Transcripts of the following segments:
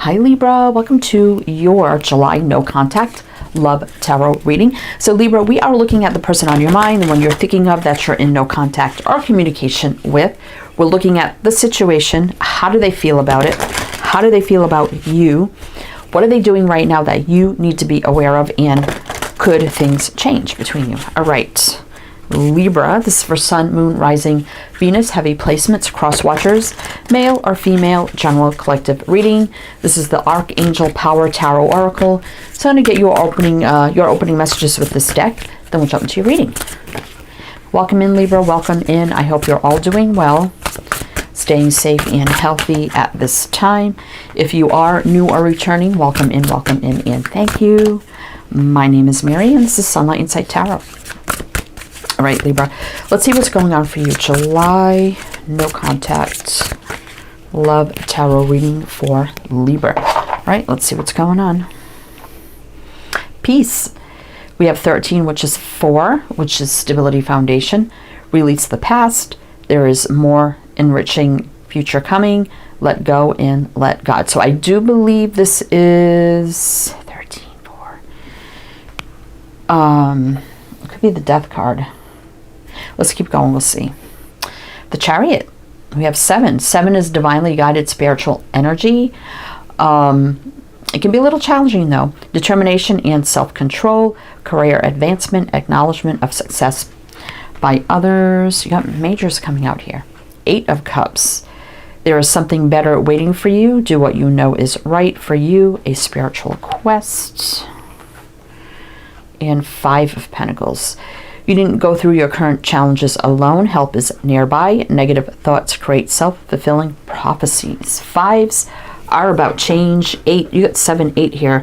Hi Libra, welcome to your July no contact love tarot reading. So Libra, we are looking at the person on your mind, the one you're thinking of that you're in no contact or communication with. We're looking at the situation. How do they feel about it? How do they feel about you? What are they doing right now that you need to be aware of, and could things change between you? All right, Libra, this is for Sun, Moon, Rising, Venus, heavy placements, cross watchers, male or female, general collective reading. This is the Archangel Power Tarot Oracle. So I'm going to get your opening messages with this deck, then we'll jump into your reading. Welcome in, Libra, welcome in. I hope you're all doing well, staying safe and healthy at this time. If you are new or returning, welcome in, and thank you. My name is Mary, and this is Sunlight Insight Tarot. All right, Libra, let's see what's going on for you. July, no contact, love tarot reading for Libra. All right, let's see what's going on. Peace. We have 13, which is 4, which is stability foundation. Release the past. There is more enriching future coming. Let go and let God. So I do believe this is 13, 4. It could be the Death card. Let's keep going. We'll see. The Chariot. We have 7. 7 is divinely guided spiritual energy. It can be a little challenging though. Determination and self-control, career advancement, acknowledgement of success by others. You got majors coming out here. 8 of Cups. There is something better waiting for you. Do what you know is right for you. A spiritual quest. And 5 of Pentacles. You didn't go through your current challenges alone. Help is nearby. Negative thoughts create self-fulfilling prophecies. 5s are about change. 8, you got 7, 8 here.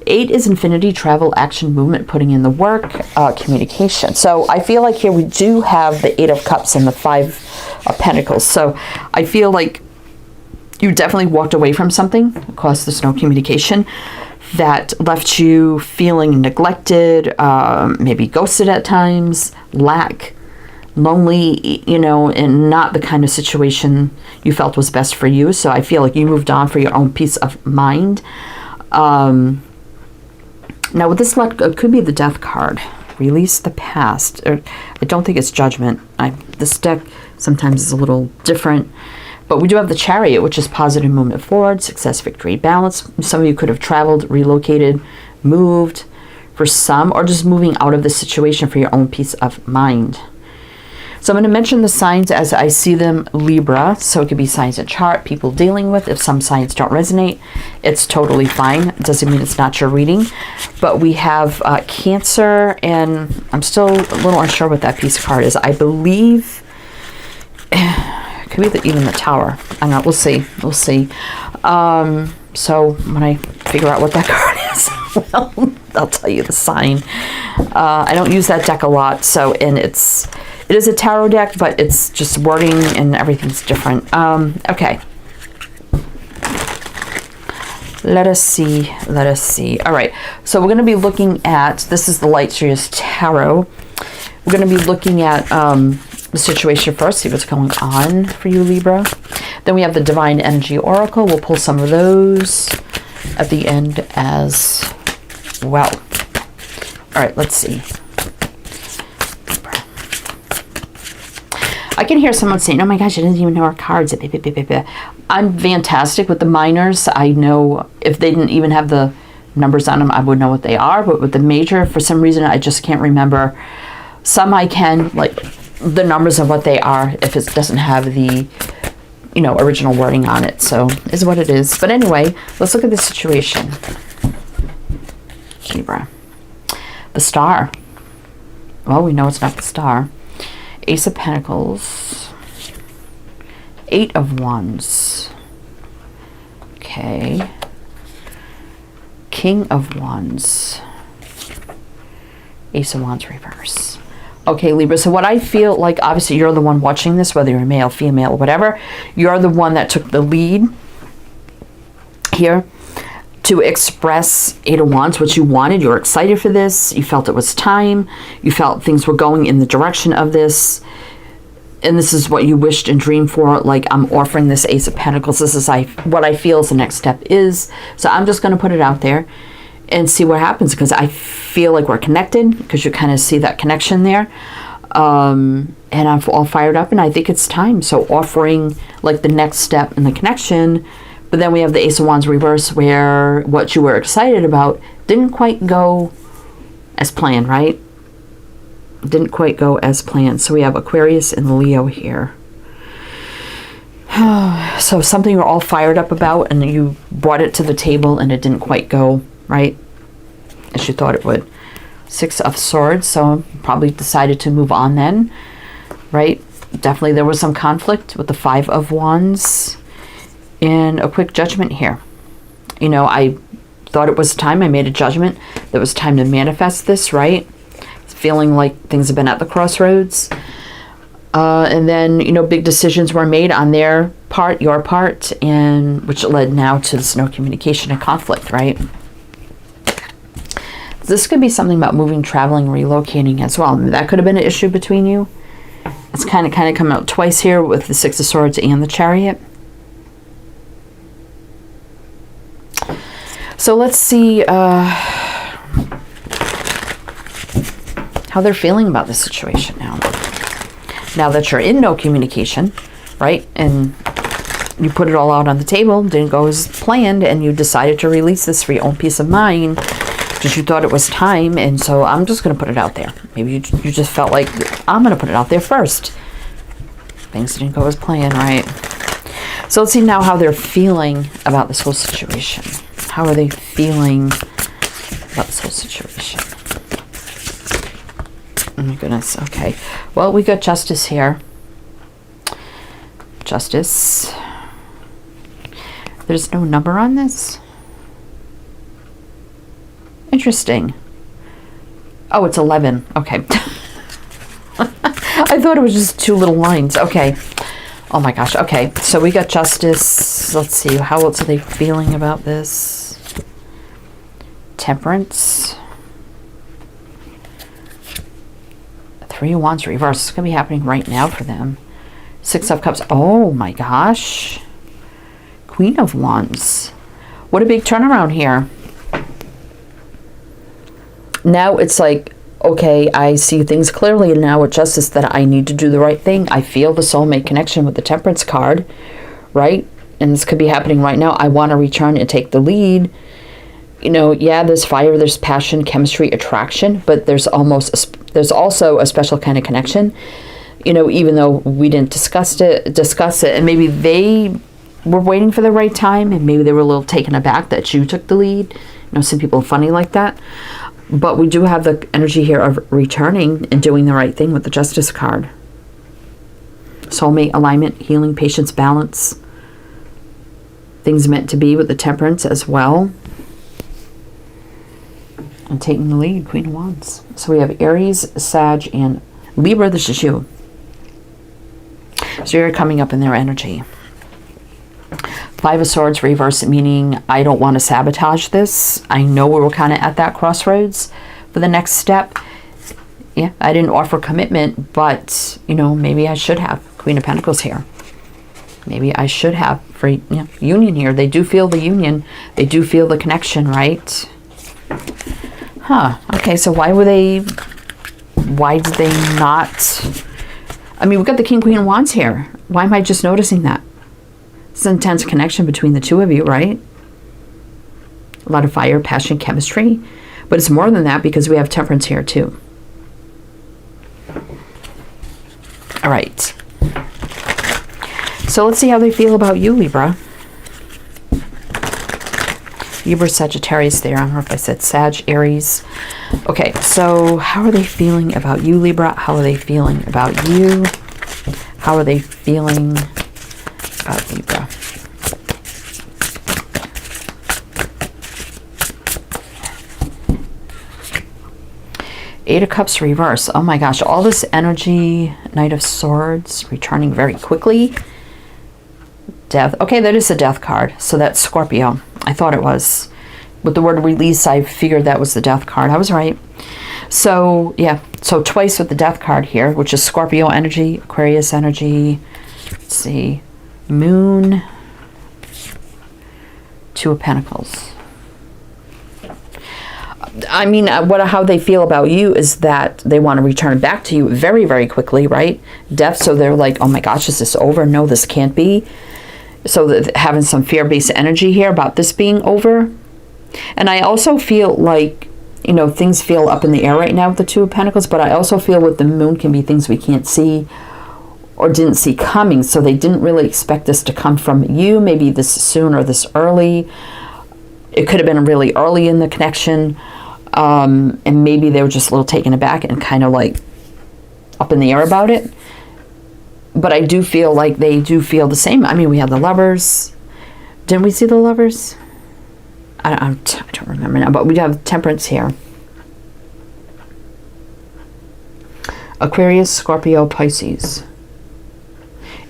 8 is infinity, travel, action, movement, putting in the work, communication. So I feel like here we do have the 8 of Cups and the 5 of Pentacles. So I feel like you definitely walked away from something, because there's no communication, that left you feeling neglected, maybe ghosted at times, lack, lonely, you know, and not the kind of situation you felt was best for you. So I feel like you moved on for your own peace of mind. Now with this luck, it could be the Death card. Release the past. I don't think it's Judgment. This deck sometimes is a little different. But we do have the Chariot, which is positive movement forward, success, victory, balance. Some of you could have traveled, relocated, moved for some, or just moving out of the situation for your own peace of mind. So I'm going to mention the signs as I see them, Libra. So it could be signs in chart, people dealing with. If some signs don't resonate, it's totally fine. It doesn't mean it's not your reading. But we have Cancer, and I'm still a little unsure what that piece of card is. I believe it could be even the Tower. I don't know. We'll see. We'll see. So when I figure out what that card is, well, I'll tell you the sign. I don't use that deck a lot. So, and it is a tarot deck, but it's just wording and everything's different. Okay. Let us see. Let us see. All right. So we're going to be looking at, this is the Light Series Tarot. We're going to be looking at the situation first, see what's going on for you, Libra. Then we have the Divine Energy Oracle. We'll pull some of those at the end as well. All right, let's see. I can hear someone saying, oh my gosh, I didn't even know our cards. I'm fantastic with the minors. I know if they didn't even have the numbers on them, I would know what they are. But with the major, for some reason, I just can't remember. Some I can, like the numbers of what they are, if it doesn't have the, you know, original wording on it. So is what it is. But anyway, let's look at the situation. Libra. The Star. Well, we know it's not the Star. Ace of Pentacles. 8 of Wands. Okay. King of Wands. Ace of Wands reverse. Okay, Libra, so what I feel like, obviously you're the one watching this, whether you're male, female, whatever, you're the one that took the lead here to express 8 of Wands, what you wanted. You were excited for this. You felt it was time. You felt things were going in the direction of this. and this is what you wished and dreamed for, like I'm offering this Ace of Pentacles. This is what I feel is the next step is. So I'm just going to put it out there and see what happens, because I feel like we're connected, because you kind of see that connection there. And I'm all fired up, and I think it's time. So offering like the next step in the connection. But then we have the Ace of Wands reverse, where what you were excited about didn't quite go as planned, right? Didn't quite go as planned. So we have Aquarius and Leo here. So something you're all fired up about, and you brought it to the table, and it didn't quite go right as you thought it would. Six of Swords. So probably decided to move on then, right? Definitely there was some conflict with the Five of Wands, and a quick judgment here. You know, I thought it was time. I made a judgment that it was time to manifest this, right? Feeling like things have been at the crossroads. And then, you know, big decisions were made on their part, your part, and which led now to this no communication and conflict, right? This could be something about moving, traveling, relocating as well. That could have been an issue between you. It's kind of coming out twice here with the Six of Swords and the Chariot. So let's see how they're feeling about this situation now. Now that you're in no communication, right? And you put it all out on the table, didn't go as planned, and you decided to release this for your own peace of mind, because you thought it was time. And so I'm just going to put it out there. Maybe you just felt like, I'm going to put it out there first. Things didn't go as planned, right? So let's see now how they're feeling about this whole situation. How are they feeling about this whole situation? Oh my goodness. Okay. Well, we got Justice here. Justice. There's no number on this. Interesting. Oh, it's 11. Okay. I thought it was just two little lines. Okay. Oh my gosh. Okay. So we got Justice. Let's see. How else are they feeling about this? Temperance. Three of Wands reverse. It's going to be happening right now for them. Six of Cups. Oh my gosh. Queen of Wands. What a big turnaround here. Now it's like, okay, I see things clearly now with Justice, that I need to do the right thing. I feel the soulmate connection with the Temperance card, right? And this could be happening right now. I want to return and take the lead. You know, yeah, there's fire, there's passion, chemistry, attraction, but there's also a special kind of connection. You know, even though we didn't discuss it, and maybe they were waiting for the right time, and maybe they were a little taken aback that you took the lead. You know, some people are funny like that. But we do have the energy here of returning and doing the right thing with the Justice card. Soulmate, alignment, healing, patience, balance. Things meant to be with the Temperance as well. And taking the lead, Queen of Wands. So we have Aries, Sag, and Libra. This is you. So you're coming up in their energy. Five of Swords reverse, meaning I don't want to sabotage this. I know we were kind of at that crossroads for the next step. Yeah, I didn't offer commitment, but, you know, maybe I should have. Queen of Pentacles here. Maybe I should have for, you know, union here. They do feel the union. They do feel the connection, right? Huh. Okay, so why did they not? I mean, we've got the King, Queen of Wands here. Why am I just noticing that? It's an intense connection between the two of you, right? A lot of fire, passion, chemistry. But it's more than that, because we have Temperance here too. All right. So let's see how they feel about you, Libra. Libra, Sagittarius there. I don't know if I said Sag, Aries. Okay, so how are they feeling about you, Libra? How are they feeling about you? How are they feeling about Libra? Eight of Cups reverse. Oh my gosh, all this energy. Knight of Swords returning very quickly. Death. Okay, that is a Death card. So that's Scorpio. I thought it was. with the word release, I figured that was the death card. I was right. So, yeah. So twice with the death card here, which is Scorpio energy, Aquarius energy. Let's see. Moon. Two of Pentacles. I mean, how they feel about you is that they want to return back to you very, very quickly, right? Death, so they're like, oh my gosh, is this over? No, this can't be. So that having some fear-based energy here about this being over. And I also feel like, you know, things feel up in the air right now with the Two of Pentacles, but I also feel with the moon can be things we can't see or didn't see coming. So they didn't really expect this to come from you, maybe this soon or this early. It could have been really early in the connection. And maybe they were just a little taken aback and kind of like up in the air about it. But I do feel like they do feel the same. I mean, we have the Lovers. Didn't we see the Lovers? I don't remember now, but we have Temperance here. Aquarius, Scorpio, Pisces.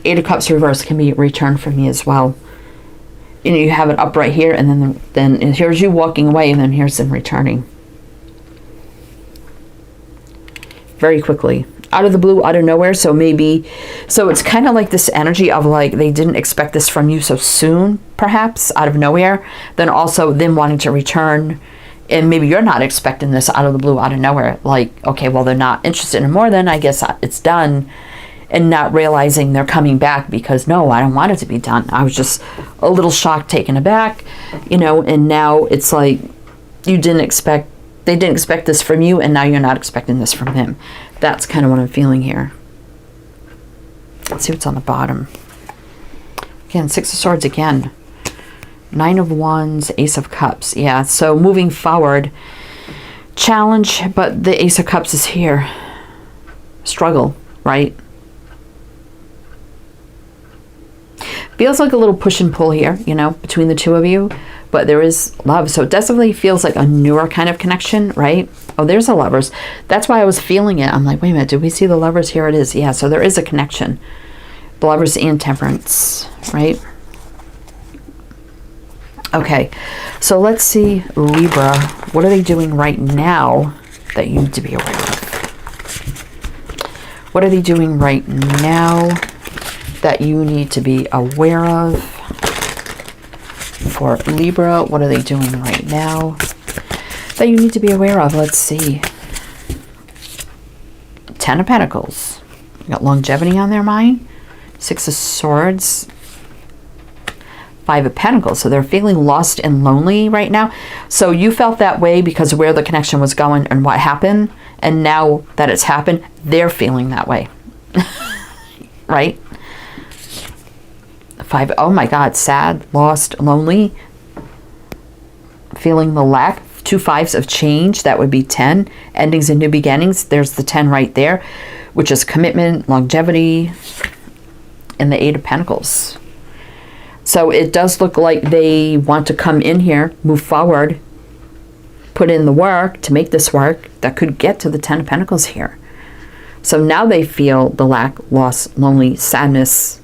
Eight of Cups reverse can be returned for me as well. You know, you have it up right here, and then here's you walking away, and then here's them returning. Very quickly. Out of the blue, out of nowhere. So maybe, so it's kind of like this energy of like they didn't expect this from you so soon, perhaps, out of nowhere. Then also them wanting to return, and maybe you're not expecting this out of the blue, out of nowhere. Like, okay, well, they're not interested in more, then I guess it's done. And not realizing they're coming back because, no, I don't want it to be done. I was just a little shocked, taken aback, you know, and now it's like they didn't expect this from you, and now you're not expecting this from him. That's kind of what I'm feeling here. Let's see what's on the bottom. Again, Six of Swords again. Nine of Wands, Ace of Cups. Yeah, so moving forward, challenge, but the Ace of Cups is here. Struggle, right? Feels like a little push and pull here, you know, between the two of you. But there is love. So it definitely feels like a newer kind of connection, right? Oh, there's a Lovers. That's why I was feeling it. I'm like, wait a minute, did we see the Lovers? Here it is. Yeah, so there is a connection. The Lovers and Temperance, right? Okay, so let's see Libra. What are they doing right now that you need to be aware of? What are they doing right now that you need to be aware of? For Libra, what are they doing right now that you need to be aware of? Let's see. Ten of Pentacles. You got longevity on their mind. Six of Swords. Five of Pentacles. So they're feeling lost and lonely right now. So you felt that way because of where the connection was going and what happened. And now that it's happened, they're feeling that way. Right? Five, oh my God, sad, lost, lonely, feeling the lack. Two fives of change, that would be 10. Endings and new beginnings, there's the 10 right there, which is commitment, longevity, and the Eight of Pentacles. So it does look like they want to come in here, move forward, put in the work to make this work that could get to the 10 of Pentacles here. So now they feel the lack, loss, lonely, sadness,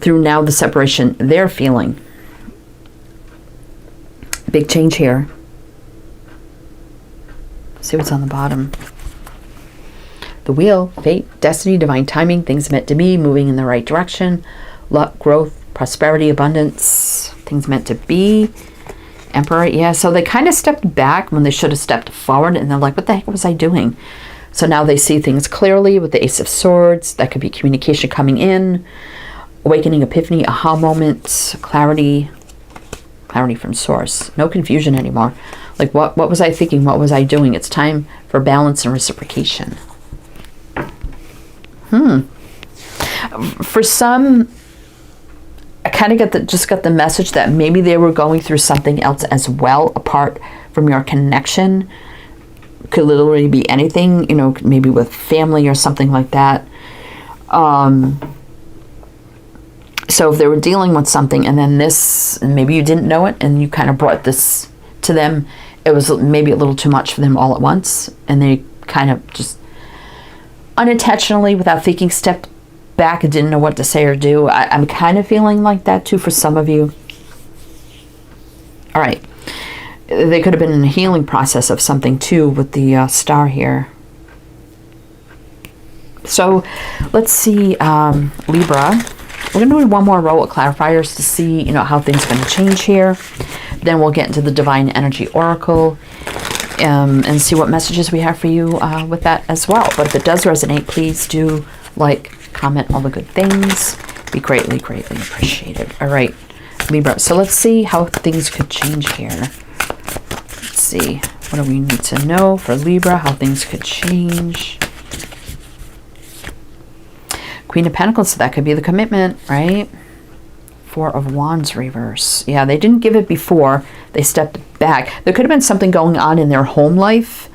through now the separation they're feeling. Big change here. See what's on the bottom. The Wheel, fate, destiny, divine timing, things meant to be, moving in the right direction, luck, growth, prosperity, abundance, things meant to be. Emperor, yeah, so they kind of stepped back when they should have stepped forward, and they're like, what the heck was I doing? So now they see things clearly with the Ace of Swords. That could be communication coming in. Awakening, epiphany, aha moments, clarity from source. No confusion anymore. Like, what was I thinking? What was I doing? It's time for balance and reciprocation. For some, I kind of just got the message that maybe they were going through something else as well, apart from your connection. Could literally be anything, you know, maybe with family or something like that. So if they were dealing with something and then this, and maybe you didn't know it and you kind of brought this to them, it was maybe a little too much for them all at once. And they kind of just unintentionally, without thinking, stepped back and didn't know what to say or do. I'm kind of feeling like that too for some of you. All right. They could have been in a healing process of something too with the star here. So let's see, Libra. We're going to do one more row of clarifiers to see, you know, how things are going to change here. Then we'll get into the Divine Energy Oracle and see what messages we have for you with that as well. But if it does resonate, please do like, comment, all the good things. Be greatly, greatly appreciated. All right, Libra. So let's see how things could change here. Let's see. What do we need to know for Libra? How things could change. Queen of Pentacles, so that could be the commitment, right? Four of Wands reverse. Yeah, they didn't give it before. They stepped back. There could have been something going on in their home life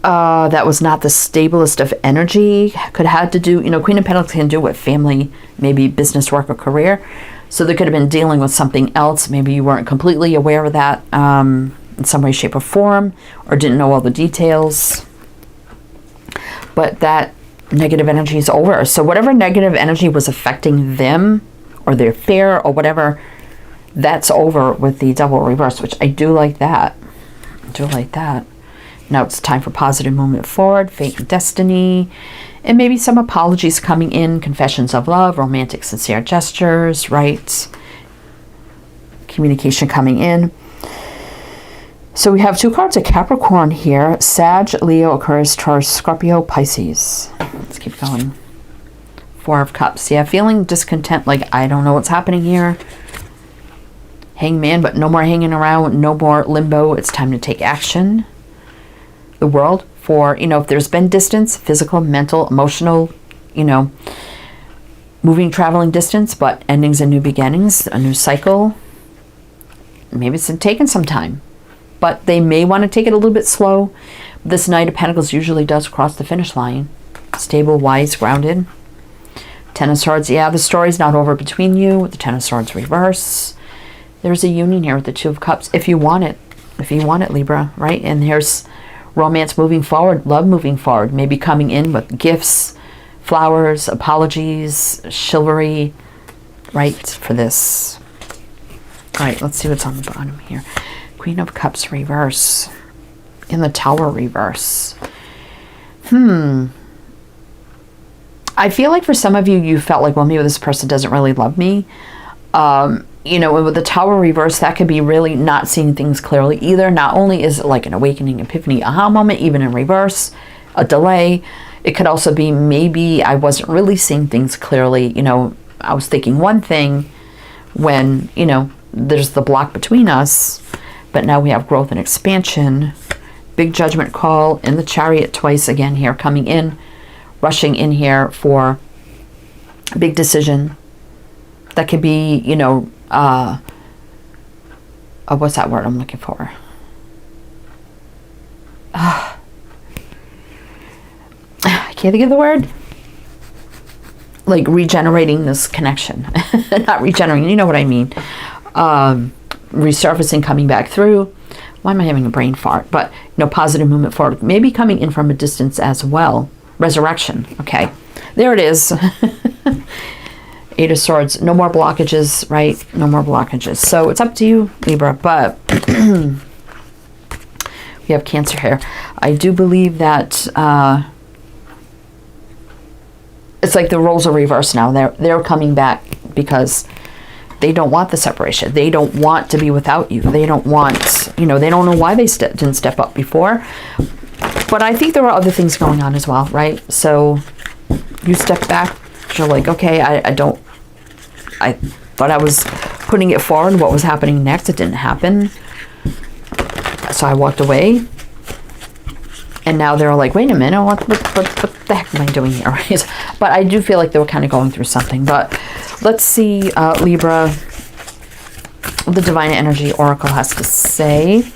that was not the stablest of energy. Could have had to do, you know, Queen of Pentacles can do with family, maybe business, work, or career. So they could have been dealing with something else. Maybe you weren't completely aware of that in some way, shape, or form, or didn't know all the details. But that negative energy is over. So whatever negative energy was affecting them or their affair or whatever, that's over with the double reverse, which I do like that. I do like that. Now it's time for positive movement forward, fate and destiny, and maybe some apologies coming in, confessions of love, romantic, sincere gestures, right? Communication coming in. So we have two cards of Capricorn here. Sag, Leo, Aquarius, Taurus, Scorpio, Pisces. Let's keep going. Four of Cups. Yeah, feeling discontent, like I don't know what's happening here. Hangman, but no more hanging around, no more limbo. It's time to take action. The World, for, you know, if there's been distance, physical, mental, emotional, you know, moving, traveling distance, but endings and new beginnings, a new cycle. Maybe it's taken some time, but they may want to take it a little bit slow. This Knight of Pentacles usually does cross the finish line. Stable, wise, grounded. Ten of Swords. Yeah, the story's not over between you. With the Ten of Swords reverse. There's a union here with the Two of Cups. If you want it. If you want it, Libra, right? And here's romance moving forward. Love moving forward. Maybe coming in with gifts, flowers, apologies, chivalry, right? For this. All right, let's see what's on the bottom here. Queen of Cups reverse. In the Tower reverse. I feel like for some of you, you felt like, well, maybe this person doesn't really love me. You know, with the Tower reverse, that could be really not seeing things clearly either. Not only is it like an awakening, epiphany, aha moment, even in reverse, a delay. It could also be maybe I wasn't really seeing things clearly. You know, I was thinking one thing when, you know, there's the block between us. But now we have growth and expansion. Big judgment call in the Chariot twice again here, coming in, rushing in here for a big decision. That could be, you know, what's that word I'm looking for? I can't think of the word. Like regenerating this connection. Not regenerating, you know what I mean. Resurfacing, coming back through. Why am I having a brain fart? But, you know, positive movement forward. Maybe coming in from a distance as well. Resurrection. Okay. There it is. Eight of Swords. No more blockages, right? No more blockages. So it's up to you, Libra. But we have Cancer here. I do believe that it's like the roles are reversed now. They're coming back because they don't want the separation. They don't want to be without you. They don't want, you know, they don't know why they didn't step up before. But I think there are other things going on as well, right? So you step back. You're like, okay, I thought I was putting it forward. What was happening next? It didn't happen. So I walked away. And now they're like, wait a minute, what the heck am I doing here? But I do feel like they were kind of going through something. But let's see, Libra, what the Divine Energy Oracle has to say.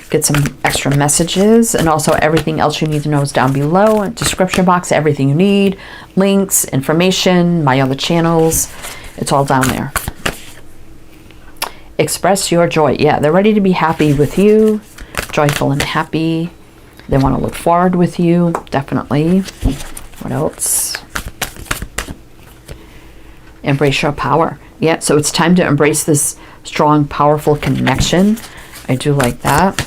Get some extra messages. And also everything else you need to know is down below. Description box, everything you need. Links, information, my other channels. It's all down there. Express your joy. Yeah, they're ready to be happy with you. Joyful and happy. They want to look forward with you, definitely. What else? Embrace your power. Yeah, so it's time to embrace this strong, powerful connection. I do like that.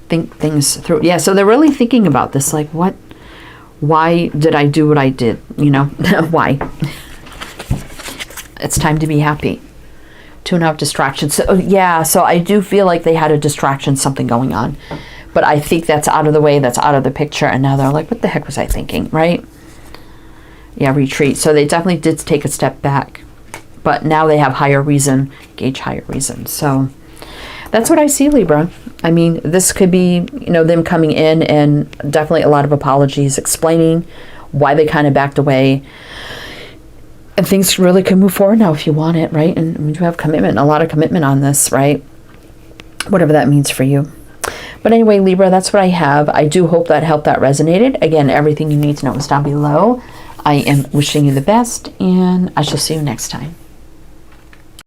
Think things through. Yeah, so they're really thinking about this. Like, why did I do what I did? You know, why? It's time to be happy. Tune out distractions. So, yeah, so I do feel like they had a distraction, something going on. But I think that's out of the way, that's out of the picture. And now they're like, what the heck was I thinking, right? Yeah, retreat. So they definitely did take a step back. But now they have higher reason, gauge higher reason. So that's what I see, Libra. I mean, this could be, you know, them coming in and definitely a lot of apologies, explaining why they kind of backed away. And things really could move forward now if you want it, right? And we do have commitment, a lot of commitment on this, right? Whatever that means for you. But anyway, Libra, that's what I have. I do hope that helped, that resonated. Again, everything you need to know is down below. I am wishing you the best, and I shall see you next time.